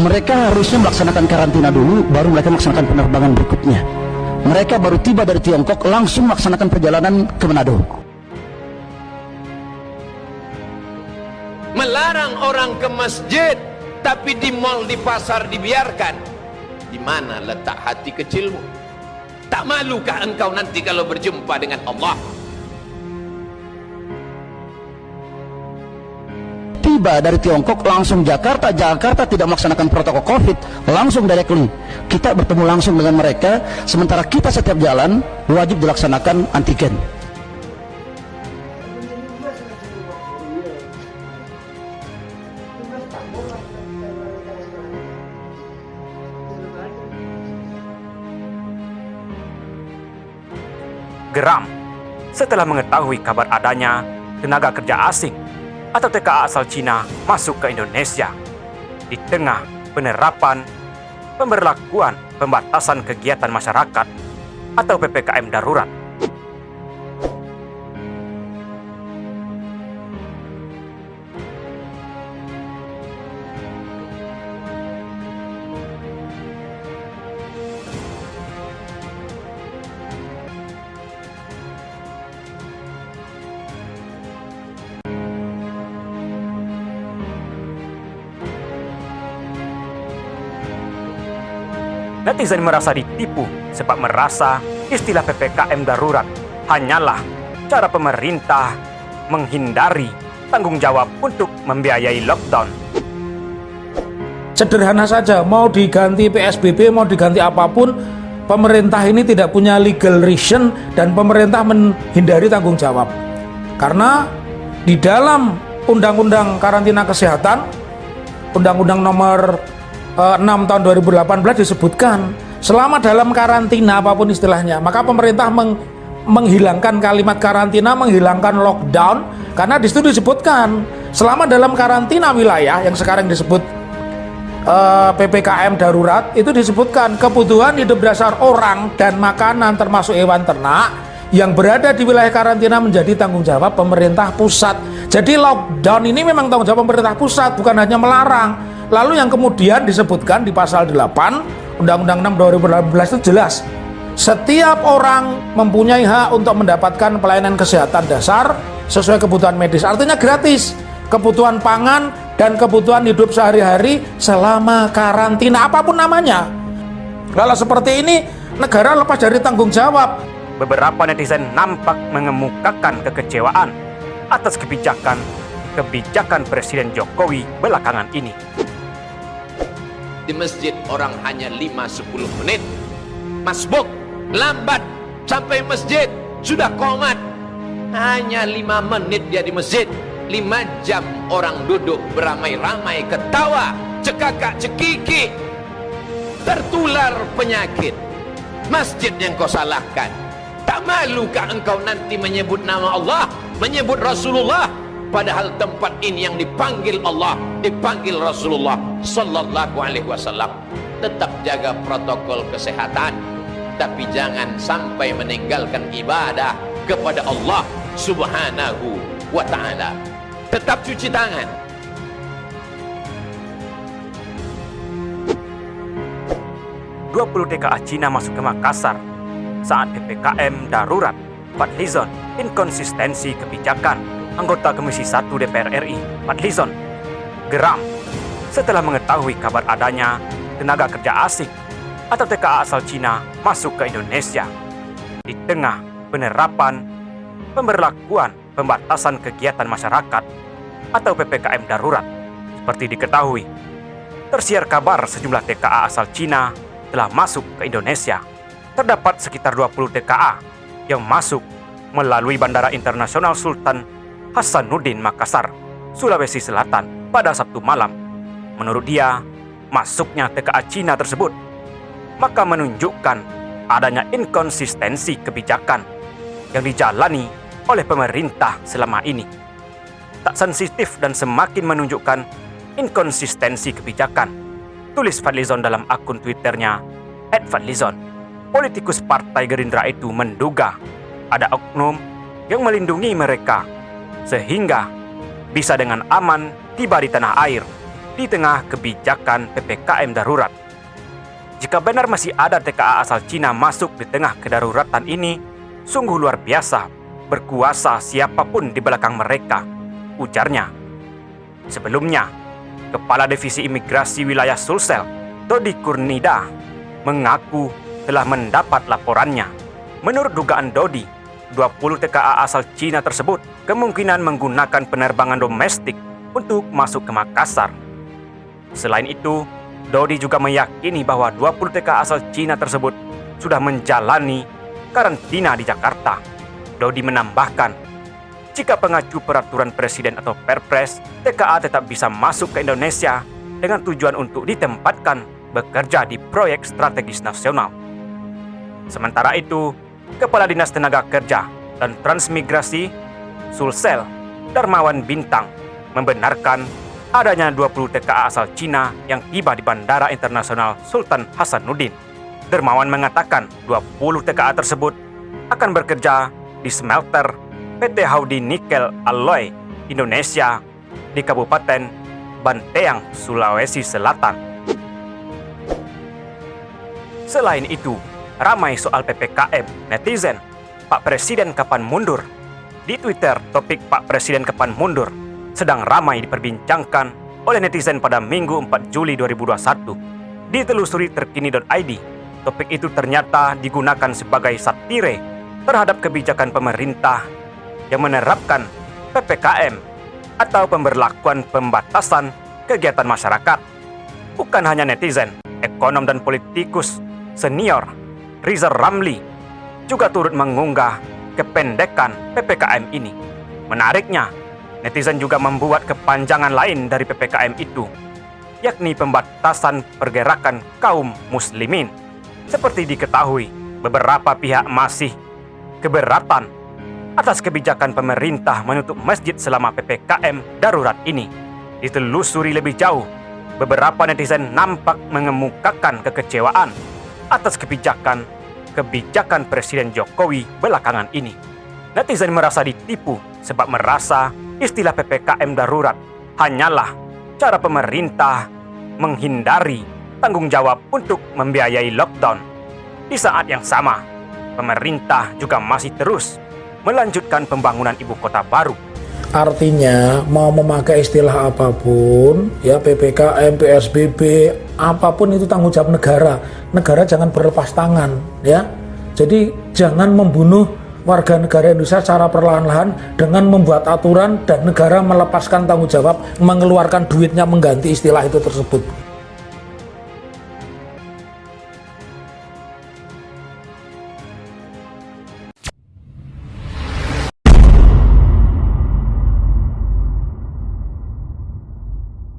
Mereka harusnya melaksanakan karantina dulu, baru mereka melaksanakan penerbangan berikutnya. Mereka baru tiba dari Tiongkok, langsung melaksanakan perjalanan ke Manado. Melarang orang ke masjid, tapi di mal, di pasar dibiarkan. Di mana letak hati kecilmu? Tak malukah engkau nanti kalau berjumpa dengan Allah? Tiba dari Tiongkok langsung Jakarta tidak melaksanakan protokol COVID, langsung directly kita bertemu langsung dengan mereka, sementara kita setiap jalan wajib dilaksanakan antigen. Geram setelah mengetahui kabar adanya tenaga kerja asing atau TKA asal Cina masuk ke Indonesia di tengah penerapan pemberlakuan pembatasan kegiatan masyarakat atau PPKM darurat. Netizen merasa ditipu sebab merasa istilah PPKM darurat hanyalah cara pemerintah menghindari tanggung jawab untuk membiayai lockdown. Sederhana saja, mau diganti PSBB, mau diganti apapun, pemerintah ini tidak punya legal reason dan pemerintah menghindari tanggung jawab. Karena di dalam Undang-Undang Karantina Kesehatan, Undang-Undang nomor 6 tahun 2018 disebutkan selama dalam karantina apapun istilahnya, maka pemerintah menghilangkan kalimat karantina, menghilangkan lockdown, karena di situ disebutkan selama dalam karantina wilayah yang sekarang disebut PPKM darurat, itu disebutkan kebutuhan hidup dasar orang dan makanan termasuk hewan ternak yang berada di wilayah karantina menjadi tanggung jawab pemerintah pusat. Jadi lockdown ini memang tanggung jawab pemerintah pusat, bukan hanya melarang. Lalu yang kemudian disebutkan di pasal 8 Undang-Undang 6 2018 itu jelas, setiap orang mempunyai hak untuk mendapatkan pelayanan kesehatan dasar sesuai kebutuhan medis, artinya gratis, kebutuhan pangan dan kebutuhan hidup sehari-hari selama karantina apapun namanya. Kalau seperti ini negara lepas dari tanggung jawab. Beberapa netizen nampak mengemukakan kekecewaan atas kebijakan Presiden Jokowi belakangan ini. Di masjid orang hanya 5-10 menit masbuk, lambat sampai masjid sudah qomat. Hanya 5 menit dia di masjid, 5 jam orang duduk beramai-ramai ketawa, cekakak cekiki, tertular penyakit. Masjid yang kau salahkan. Tak malukah engkau nanti menyebut nama Allah, menyebut Rasulullah, padahal tempat ini yang dipanggil Allah, dipanggil Rasulullah sallallahu alaihi wasallam. Tetap jaga protokol kesehatan, tapi jangan sampai meninggalkan ibadah kepada Allah subhanahu wa ta'ala. Tetap cuci tangan. ...20 TKA Cina masuk ke Makassar saat PPKM darurat. Fadlizon, inkonsistensi kebijakan. Anggota Komisi 1 DPR RI, Fadlizon, geram setelah mengetahui kabar adanya tenaga kerja asing atau TKA asal Cina masuk ke Indonesia di tengah penerapan pemberlakuan pembatasan kegiatan masyarakat atau PPKM darurat. Seperti diketahui, tersiar kabar sejumlah TKA asal Cina telah masuk ke Indonesia. Terdapat sekitar 20 TKA yang masuk melalui Bandara Internasional Sultan Hasanuddin Makassar, Sulawesi Selatan pada Sabtu malam. Menurut dia, masuknya TKA Cina tersebut maka menunjukkan adanya inkonsistensi kebijakan yang dijalani oleh pemerintah selama ini. Tak sensitif dan semakin menunjukkan inkonsistensi kebijakan, tulis Fadlizon dalam akun Twitternya @Fadlizon. Politikus Partai Gerindra itu menduga ada oknum yang melindungi mereka sehingga bisa dengan aman tiba di tanah air di tengah kebijakan PPKM darurat. Jika benar masih ada TKA asal Cina masuk di tengah kedaruratan ini, sungguh luar biasa berkuasa siapapun di belakang mereka, ujarnya. Sebelumnya, Kepala Divisi Imigrasi Wilayah Sulsel, Dodi Kurnida, mengaku telah mendapat laporannya. Menurut dugaan Dodi, 20 TKA asal Cina tersebut kemungkinan menggunakan penerbangan domestik untuk masuk ke Makassar. Selain itu, Dodi juga meyakini bahwa 20 TKA asal Cina tersebut sudah menjalani karantina di Jakarta. Dodi menambahkan, jika pengacu peraturan presiden atau Perpres, TKA tetap bisa masuk ke Indonesia dengan tujuan untuk ditempatkan bekerja di proyek strategis nasional. Sementara itu, Kepala Dinas Tenaga Kerja dan Transmigrasi Sulsel, Darmawan Bintang, membenarkan adanya 20 TKA asal Cina yang tiba di Bandara Internasional Sultan Hasanuddin. Darmawan mengatakan 20 TKA tersebut akan bekerja di smelter PT Haudy Nikel Alloy Indonesia di Kabupaten Banteang, Sulawesi Selatan. Selain itu, ramai soal PPKM netizen, Pak Presiden kapan mundur? Di Twitter, topik Pak Presiden kapan mundur sedang ramai diperbincangkan oleh netizen pada Minggu 4 Juli 2021. Ditelusuri terkini.id, topik itu ternyata digunakan sebagai satire terhadap kebijakan pemerintah yang menerapkan PPKM atau pemberlakuan pembatasan kegiatan masyarakat. Bukan hanya netizen, ekonom dan politikus senior Rizal Ramli juga turut mengunggah kependekan PPKM ini. Menariknya, netizen juga membuat kepanjangan lain dari PPKM itu, yakni pembatasan pergerakan kaum muslimin. Seperti diketahui, beberapa pihak masih keberatan atas kebijakan pemerintah menutup masjid selama PPKM darurat ini. Ditelusuri lebih jauh, beberapa netizen nampak mengemukakan kekecewaan atas kebijakan Presiden Jokowi belakangan ini. Netizen merasa ditipu sebab merasa istilah PPKM darurat hanyalah cara pemerintah menghindari tanggung jawab untuk membiayai lockdown. Di saat yang sama, pemerintah juga masih terus melanjutkan pembangunan ibu kota baru. Artinya mau memakai istilah apapun, ya PPKM, PSBB, apapun itu tanggung jawab negara. Negara jangan berlepas tangan, ya. Jadi jangan membunuh warga negara Indonesia secara perlahan-lahan dengan membuat aturan dan negara melepaskan tanggung jawab mengeluarkan duitnya mengganti istilah itu tersebut.